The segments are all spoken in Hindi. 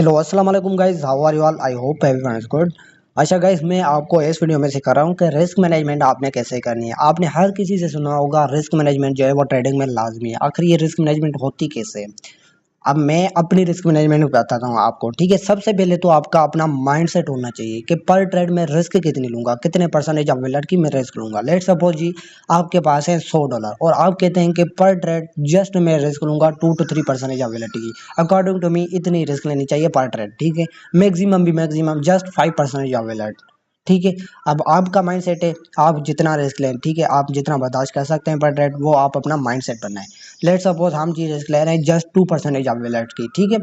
हेलो अस्सलाम वालेकुम guys, how are you all? I hope everyone is good. अच्छा गाइस, मैं आपको इस वीडियो में सिखा रहा हूँ कि रिस्क मैनेजमेंट आपने कैसे करनी है। आपने हर किसी से सुना होगा रिस्क मैनेजमेंट जो है वो ट्रेडिंग में लाजमी है। आखिर ये रिस्क मैनेजमेंट होती कैसे है? अब मैं अपनी रिस्क मैनेजमेंट बताता हूँ आपको। ठीक है, सबसे पहले तो आपका अपना माइंडसेट होना चाहिए कि पर ट्रेड में रिस्क कितनी लूंगा, कितने परसेंटेज ऑफ वेलर की मैं रिस्क लूंगा। लेट सपोज जी आपके पास है $100 और आप कहते हैं कि पर ट्रेड जस्ट मैं रिस्क लूंगा 2 to 3% ऑफ वेलर की। अकॉर्डिंग टू मी इतनी रिस्क लेनी चाहिए पर ट्रेड। ठीक है, मैक्सिमम भी मैक्सिमम जस्ट 5% ऑफ वेलर। ठीक है, अब आपका माइंड सेट है आप जितना रिस्क लें। ठीक है, आप जितना बर्दाश्त कर सकते हैं पर ट्रेड वो आप अपना माइंड सेट बनाएं। लेट सपोज हम जी रिस्क ले रहे हैं जस्ट 2% ऑफ वेलर की। ठीक है,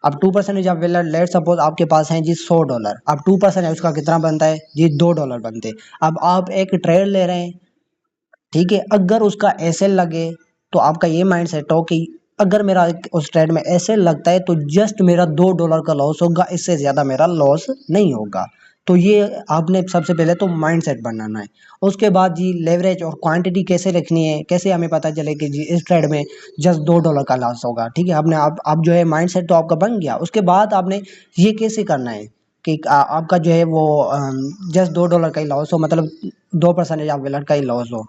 अब 2% ऑफ वेलर लेट सपोज आपके पास है जी $100। अब 2% है उसका कितना बनता है जी $2 बनते। अब आप एक ट्रेड ले रहे हैं। ठीक है, अगर उसका एसएल लगे तो आपका ये माइंड सेट हो कि अगर मेरा उस ट्रेड में एसएल लगता है तो जस्ट मेरा $2 का लॉस होगा, इससे ज्यादा मेरा लॉस नहीं होगा। तो ये आपने सबसे पहले तो माइंड सेट बनाना है। उसके बाद जी लेवरेज और क्वांटिटी कैसे रखनी है, कैसे हमें पता चले कि जी इस ट्रेड में जस्ट $2 का लॉस होगा। ठीक है, आपने आप जो है माइंड सेट तो आपका बन गया। उसके बाद आपने ये कैसे करना है कि आपका जो है वो जस्ट $2 का ही लॉस हो, मतलब 2% ऑफ वेलर का ही लॉस हो।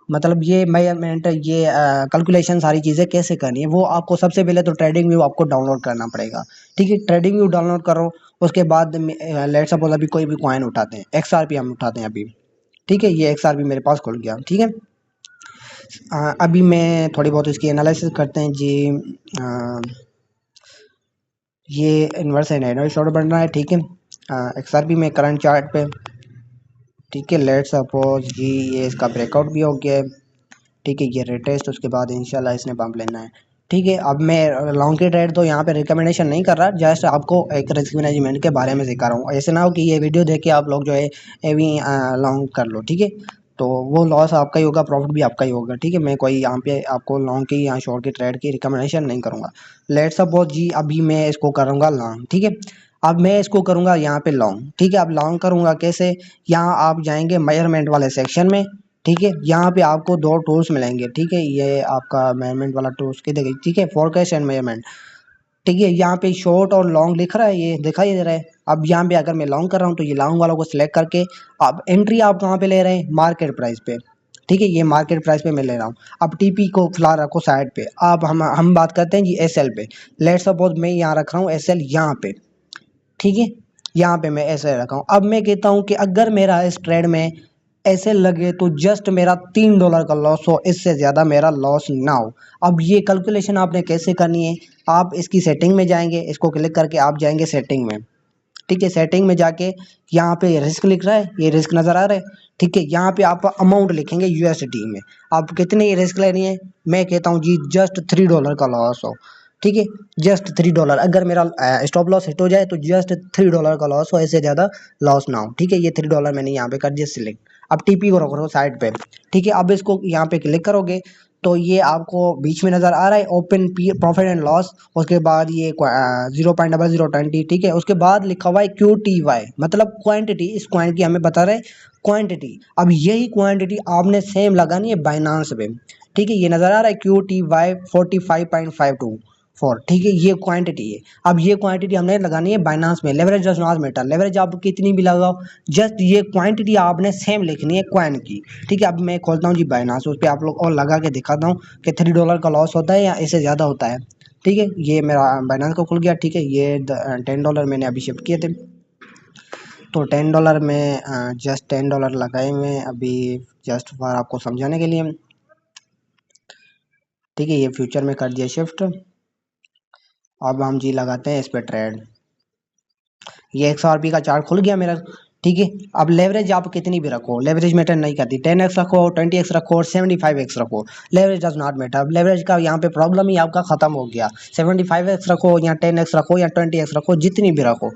मतलब ये मेजरमेंट, ये कैलकुलेशन सारी चीज़ें कैसे करनी है वो आपको सबसे पहले तो ट्रेडिंग व्यू आपको डाउनलोड करना पड़ेगा। ठीक है, ट्रेडिंग व्यू डाउनलोड करो। उसके बाद लेट सपोज अभी कोई भी कॉइन उठाते हैं, XRP हम उठाते हैं अभी। ठीक है, ये XRP मेरे पास खुल गया। ठीक है, अभी मैं थोड़ी बहुत इसकी एनालिसिस करते हैं जी। ये इन्वर्स एंड एनुअल शॉर्ट बन रहा है। ठीक है, XRP में करंट चार्ट पे। ठीक है, लेट सपोज जी ये इसका ब्रेकआउट भी हो गया है। ठीक है, ये रेटेस्ट उसके बाद इंशाल्लाह इसने पंप लेना है। ठीक है, अब मैं लॉन्ग की ट्रेड तो यहाँ पे रिकमेंडेशन नहीं कर रहा, जस्ट आपको एक रिस्क मैनेजमेंट के बारे में सिखा रहा हूँ। ऐसे ना हो कि ये वीडियो देख के आप लोग जो है एवी लॉन्ग कर लो। ठीक है, तो वो लॉस आपका ही होगा, प्रॉफिट भी आपका ही होगा। ठीक है, मैं कोई यहाँ पे आपको लॉन्ग की या शॉर्ट की ट्रेड की रिकमेंडेशन नहीं करूँगा। लेट सपोज जी अभी मैं इसको करूँगा लॉन्ग। ठीक है, अब मैं इसको करूँगा यहाँ पे लॉन्ग। ठीक है, अब लॉन्ग करूँगा कैसे? यहाँ आप जाएंगे मेजरमेंट वाले सेक्शन में। ठीक है, यहाँ पे आपको दो टूल्स मिलेंगे। ठीक है, ये आपका मेजरमेंट वाला टूल्स की देखिए। ठीक है, फोरकास्ट एंड मेजरमेंट। ठीक है, यहाँ पे शॉर्ट और लॉन्ग लिख रहा है, ये दिखाई दे रहा है। अब यहाँ पे अगर मैं लॉन्ग कर रहा हूँ तो ये लॉन्ग वालों को सिलेक्ट करके आप एंट्री आप कहाँ पे ले रहे हैं? मार्केट प्राइस पे। ठीक है, ये मार्केट प्राइस पे मैं ले रहा हूँ। अब टीपी को फिलहाल रखो साइड पे। अब हम बात करते हैं जी एसएल पे। लेट सपोज मैं यहाँ रख रहा हूँ एसएल यहाँ पे। ठीक है, यहाँ पे मैं ऐसे रखा हूँ। अब मैं कहता हूँ कि अगर मेरा इस ट्रेड में ऐसे लगे तो जस्ट मेरा $3 का लॉस हो, इससे ज़्यादा मेरा लॉस ना हो। अब ये कैलकुलेशन आपने कैसे करनी है? आप इसकी सेटिंग में जाएंगे, इसको क्लिक करके आप जाएंगे सेटिंग में। ठीक है, सेटिंग में जाके यहाँ पे रिस्क लिख रहा है, ये रिस्क नज़र आ रहा है। ठीक है, यहाँ पे आप अमाउंट लिखेंगे यूएसडी में। आप कितनी रिस्क लेनी है? मैं कहता हूँ जी जस्ट $3 का लॉस हो। ठीक है, जस्ट $3। अगर मेरा स्टॉप लॉस हिट हो जाए तो जस्ट $3 का लॉस हो, ऐसे ज़्यादा लॉस ना हो। ठीक है, ये $3 मैंने यहाँ पे कर दिया सिलेक्ट। अब टीपी को रखो साइड पे। ठीक है, अब इसको यहाँ पे क्लिक करोगे तो ये आपको बीच में नज़र आ रहा है ओपन प्रॉफिट एंड लॉस। उसके बाद ये 0.0020। ठीक है, उसके बाद लिखा हुआ है QTY, मतलब क्वांटिटी। इस क्वांटिटी की हमें बता रहे हैं क्वांटिटी। अब यही क्वांटिटी आपने सेम लगानी है बाइनांस पे। ठीक है, ये नज़र आ रहा है QTY 45.524। ठीक है, ये क्वांटिटी है। अब ये क्वांटिटी हमने लगानी है बाइनांस में। Leverage does not matter, leverage आप कितनी भी लगाओ, जस्ट ये क्वांटिटी आपने सेम लिखनी है क्वाइन की। ठीक है, अब मैं खोलता हूँ जी बाइनांस, उस पर आप लोग और लगा के दिखाता हूँ कि $3 का लॉस होता है या इससे ज़्यादा होता है। ठीक है, ये मेरा बाइनांस का खुल गया। ठीक है, ये $10 मैंने अभी शिफ्ट किए थे, तो $10 में जस्ट $10 लगाए हुए हैं अभी, जस्ट फॉर आपको समझाने के लिए। ठीक है, ये फ्यूचर में कर दिया शिफ्ट। अब हम जी लगाते हैं इस पर ट्रेड। ये XRP का चार्ट खुल गया मेरा। ठीक है, अब लेवरेज आप कितनी भी रखो, लेवरेज मैटर नहीं करती। 10x रखो, 20x रखो और 75x रखो, leverage does not matter. Leverage का यहाँ पे प्रॉब्लम ही आपका खत्म हो गया। 75x रखो या 10x रखो या 20x रखो, जितनी भी रखो।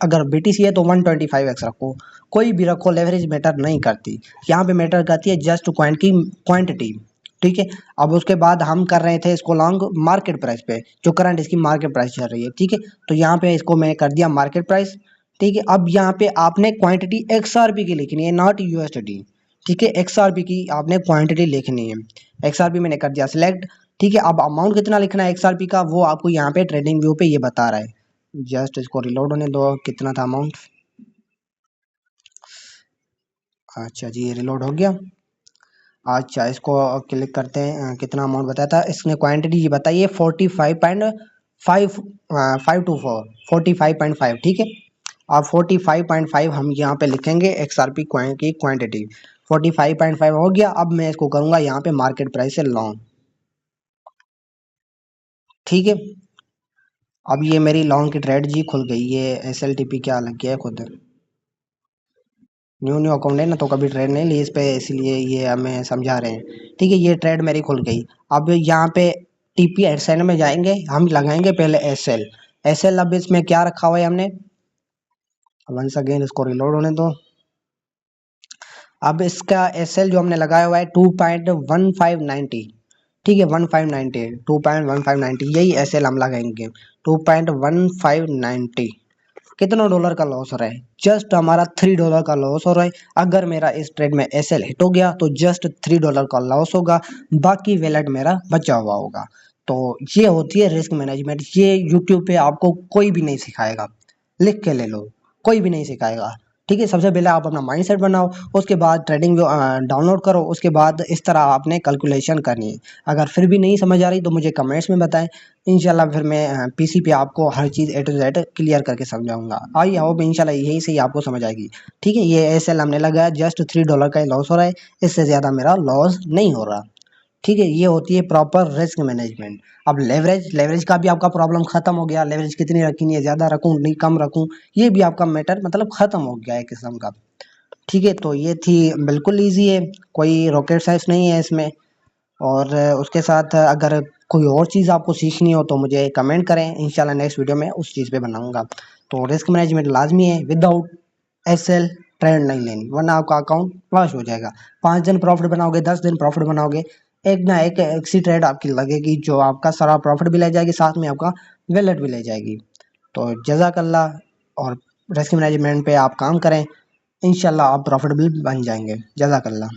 अगर BTC है तो 125x रखो, कोई भी रखो, लेवरेज मैटर नहीं करती। यहाँ पे मैटर करती है जस्ट कॉइन की क्वांटिटी। ठीक है, अब उसके बाद हम कर रहे थे इसको लॉन्ग मार्केट प्राइस पे, जो करंट इसकी मार्केट प्राइस चल रही है। ठीक है, तो यहाँ पे इसको मैं कर दिया मार्केट प्राइस। ठीक है, अब यहाँ पे आपने क्वांटिटी XRP की लिखनी है, नॉट USD। ठीक है, XRP की आपने क्वांटिटी लिखनी है। XRP मैंने कर दिया सिलेक्ट। ठीक है, अब अमाउंट कितना लिखना है XRP का वो आपको यहाँ पे ट्रेडिंग व्यू पे ये बता रहा है। जस्ट इसको रिलोड होने दो। कितना था अमाउंट? अच्छा जी, रिलोड हो गया। अच्छा, इसको क्लिक करते हैं। कितना अमाउंट बताया था इसने? क्वांटिटी जी बताइए 45.5, 524, 45.5, ठीक है। अब 45.5 हम यहाँ पे लिखेंगे XRP कॉइन की क्वांटिटी। 45.5 हो गया। अब मैं इसको करूँगा यहाँ पे मार्केट प्राइस से लॉन्ग, ठीक है। अब ये मेरी लॉन्ग की ट्रेड जी खुल गई। ये SLTP क्या लग गया है खुद। न्यू न्यू अकाउंट है ना, तो कभी ट्रेड नहीं ली इस पे, इसलिए ये हमें समझा रहे हैं। ठीक है, ये ट्रेड मेरी खुल गई। अब यहाँ पे TP SL में जाएंगे, हम लगाएंगे पहले SL। अब इसमें क्या रखा हुआ है हमने? वंस अगेन इसको रिलोड होने दो। अब इसका SL जो हमने लगाया हुआ है 2.1590, ठीक है। 1590, 2.1590 यही SL हम लगाएंगे। 2.1590। कितना डॉलर का लॉस हो रहा है? जस्ट हमारा $3 का लॉस हो रहा है। अगर मेरा इस ट्रेड में SL हिट हो गया तो जस्ट $3 का लॉस होगा, बाकी वैलेट मेरा बचा हुआ होगा। तो ये होती है रिस्क मैनेजमेंट। ये यूट्यूब पे आपको कोई भी नहीं सिखाएगा, लिख के ले लो, कोई भी नहीं सिखाएगा। ठीक है, सबसे पहले आप अपना माइंडसेट बनाओ, उसके बाद ट्रेडिंग डाउनलोड करो, उसके बाद इस तरह आपने कैलकुलेशन करनी है। अगर फिर भी नहीं समझ आ रही तो मुझे कमेंट्स में बताएं। इंशाल्लाह फिर मैं PC पे आपको हर चीज़ A to Z क्लियर करके समझाऊंगा। आई होप इंशाल्लाह यही से ही आपको समझ आएगी। ठीक है, ये SL हमने लगाया, जस्ट $3 का ही लॉस हो रहा है, इससे ज़्यादा मेरा लॉस नहीं हो रहा। ठीक है, ये होती है प्रॉपर रिस्क मैनेजमेंट। अब लेवरेज का भी आपका प्रॉब्लम खत्म हो गया। लेवरेज कितनी रखनी है, ज़्यादा रखूँ नहीं कम रखूँ, ये भी आपका मैटर मतलब खत्म हो गया है किस्म का। ठीक है, तो ये थी, बिल्कुल ईजी है, कोई रॉकेट साइंस नहीं है इसमें। और उसके साथ अगर कोई और चीज़ आपको सीखनी हो तो मुझे कमेंट करें, इंशाल्लाह नेक्स्ट वीडियो में उस चीज़ पे बनाऊंगा। तो रिस्क मैनेजमेंट लाजमी है, विदाउट SL ट्रेंड नहीं लेनी, वरना आपका अकाउंट वॉश हो जाएगा। 5 दिन प्रॉफिट बनाओगे, 10 दिन प्रॉफिट बनाओगे, एक ना एक ऐसी ट्रेड आपकी लगेगी जो आपका सारा प्रॉफिट भी ले जाएगी, साथ में आपका वैलेट भी ले जाएगी। तो जज़ाकल्लाह। और रिस्क मैनेजमेंट पे आप काम करें, इंशाल्लाह आप प्रॉफिटेबल बन जाएंगे। जज़ाकल्लाह।